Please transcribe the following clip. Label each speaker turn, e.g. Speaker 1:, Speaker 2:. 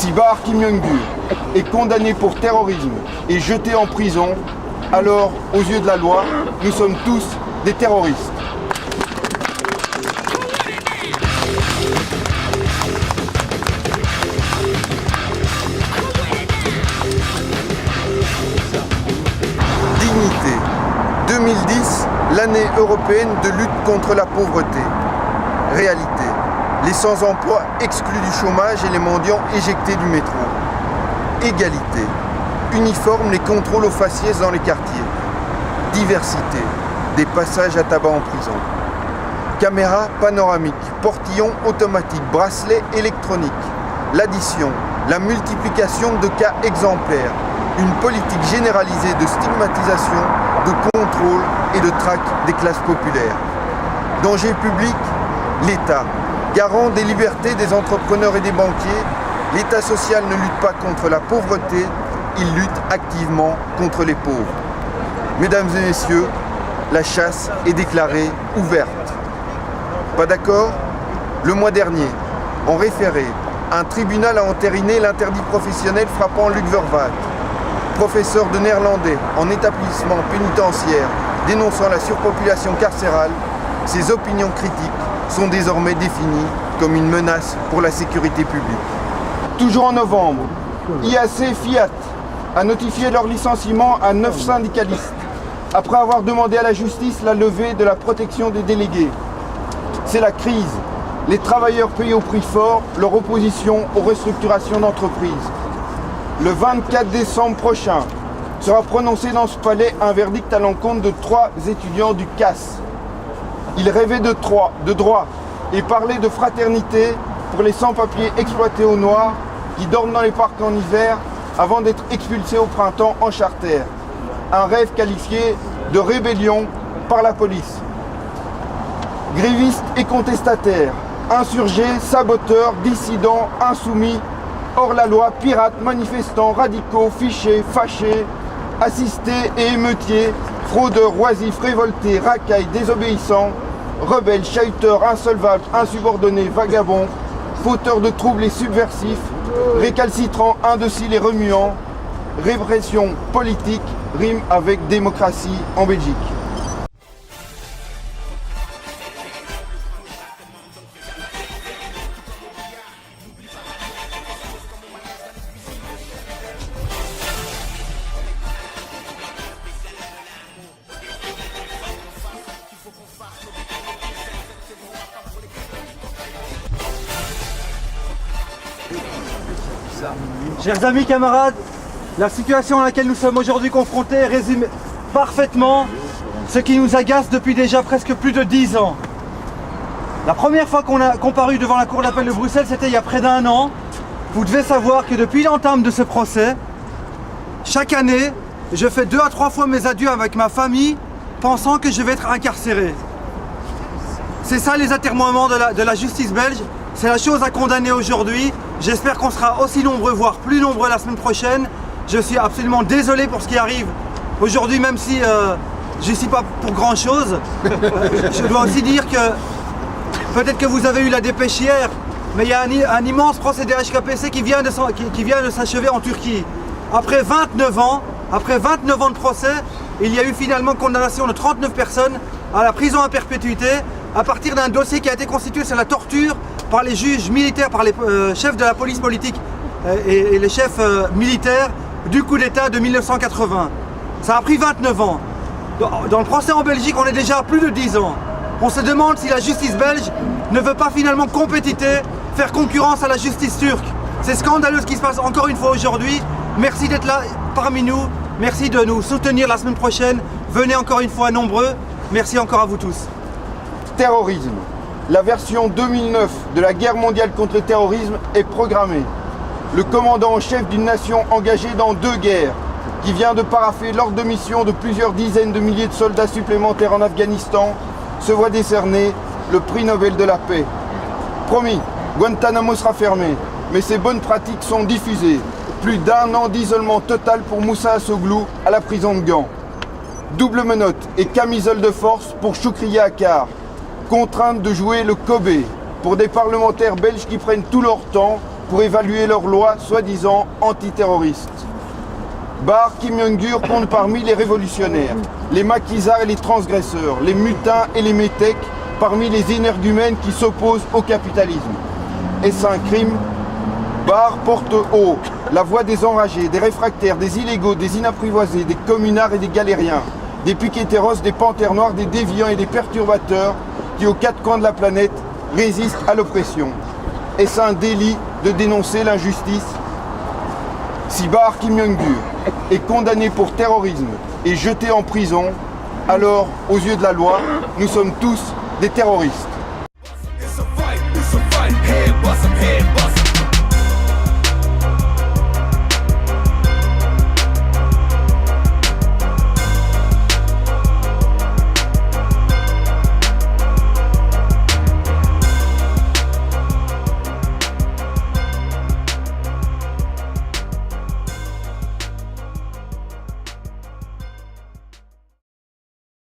Speaker 1: Si Bahar Kim Young-gu est condamné pour terrorisme et jeté en prison, alors, aux yeux de la loi, nous sommes tous des terroristes. Dignité. 2010, l'année européenne de lutte contre la pauvreté. Réalité. Les sans-emploi exclus du chômage et les mendiants éjectés du métro. Égalité. Uniforme les contrôles aux faciès dans les quartiers. Diversité. Des passages à tabac en prison. Caméra panoramique, portillon automatique, bracelet électronique. L'addition, la multiplication de cas exemplaires. Une politique généralisée de stigmatisation, de contrôle et de traque des classes populaires. Danger public, l'État. Garant des libertés des entrepreneurs et des banquiers, l'État social ne lutte pas contre la pauvreté, il lutte activement contre les pauvres. Mesdames et messieurs, la chasse est déclarée ouverte. Pas d'accord? Le mois dernier, en référé, un tribunal a entériné l'interdit professionnel frappant Luc Vervaat, professeur de néerlandais en établissement pénitentiaire dénonçant la surpopulation carcérale. Ses opinions critiques sont désormais définies comme une menace pour la sécurité publique. Toujours en novembre, IAC Fiat a notifié leur licenciement à 9 syndicalistes, après avoir demandé à la justice la levée de la protection des délégués. C'est la crise. Les travailleurs payent au prix fort leur opposition aux restructurations d'entreprises. Le 24 décembre prochain sera prononcé dans ce palais un verdict à l'encontre de 3 étudiants du CAS. Ils rêvaient de droit et parlaient de fraternité pour les sans-papiers exploités au noir qui dorment dans les parcs en hiver avant d'être expulsés au printemps en charter. Un rêve qualifié de rébellion par la police. Grévistes et contestataires, insurgés, saboteurs, dissidents, insoumis, hors la loi, pirates, manifestants, radicaux, fichés, fâchés, assistés et émeutiers, fraudeurs, oisifs, révoltés, racailles, désobéissants, rebelles, chahuteurs, insolvables, insubordonnés, vagabonds, fauteurs de troubles et subversifs, récalcitrants, indociles et remuants, répression politique rime avec démocratie en Belgique.
Speaker 2: Chers amis, camarades, la situation à laquelle nous sommes aujourd'hui confrontés résume parfaitement ce qui nous agace depuis déjà presque plus de 10 ans. La première fois qu'on a comparu devant la Cour d'appel de Bruxelles, c'était il y a près d'1 an. Vous devez savoir que depuis l'entame de ce procès, chaque année, je fais 2 à 3 fois mes adieux avec ma famille, pensant que je vais être incarcéré. C'est ça les atermoiements de la justice belge. C'est la chose à condamner aujourd'hui. J'espère qu'on sera aussi nombreux, voire plus nombreux la semaine prochaine. Je suis absolument désolé pour ce qui arrive aujourd'hui, même si je ne suis pas pour grand chose. Je dois aussi dire que peut-être que vous avez eu la dépêche hier, mais il y a un immense procès des HKPC qui vient de s'achever en Turquie. Après 29 ans de procès, il y a eu finalement condamnation de 39 personnes à la prison à perpétuité à partir d'un dossier qui a été constitué sur la torture par les juges militaires, par les chefs de la police politique et les chefs militaires du coup d'État de 1980. Ça a pris 29 ans. Dans le procès en Belgique, on est déjà à plus de 10 ans. On se demande si la justice belge ne veut pas finalement compétiter, faire concurrence à la justice turque. C'est scandaleux ce qui se passe encore une fois aujourd'hui. Merci d'être là parmi nous. Merci de nous soutenir la semaine prochaine. Venez encore une fois nombreux. Merci encore à vous tous.
Speaker 1: Terrorisme. La version 2009 de la guerre mondiale contre le terrorisme est programmée. Le commandant en chef d'une nation engagée dans 2 guerres, qui vient de paraffer l'ordre de mission de plusieurs dizaines de milliers de soldats supplémentaires en Afghanistan, se voit décerner le prix Nobel de la paix. Promis, Guantanamo sera fermé, mais ses bonnes pratiques sont diffusées. Plus d'1 an d'isolement total pour Moussa Assoglou à la prison de Gand. Double menotte et camisole de force pour Choukriya Akkar. Contrainte de jouer le Kobe pour des parlementaires belges qui prennent tout leur temps pour évaluer leurs lois soi-disant antiterroristes. Barre Kim Jong-un compte parmi les révolutionnaires, les maquisards et les transgresseurs, les mutins et les métèques parmi les énergumènes qui s'opposent au capitalisme. Est-ce un crime? Barre porte haut la voix des enragés, des réfractaires, des illégaux, des inapprivoisés, des communards et des galériens, des piqueteros, des panthères noires, des déviants et des perturbateurs qui, aux quatre coins de la planète, résistent à l'oppression. Est-ce un délit de dénoncer l'injustice? Si Barre Kim Jong-un est condamné pour terrorisme et jeté en prison, alors, aux yeux de la loi, nous sommes tous des terroristes.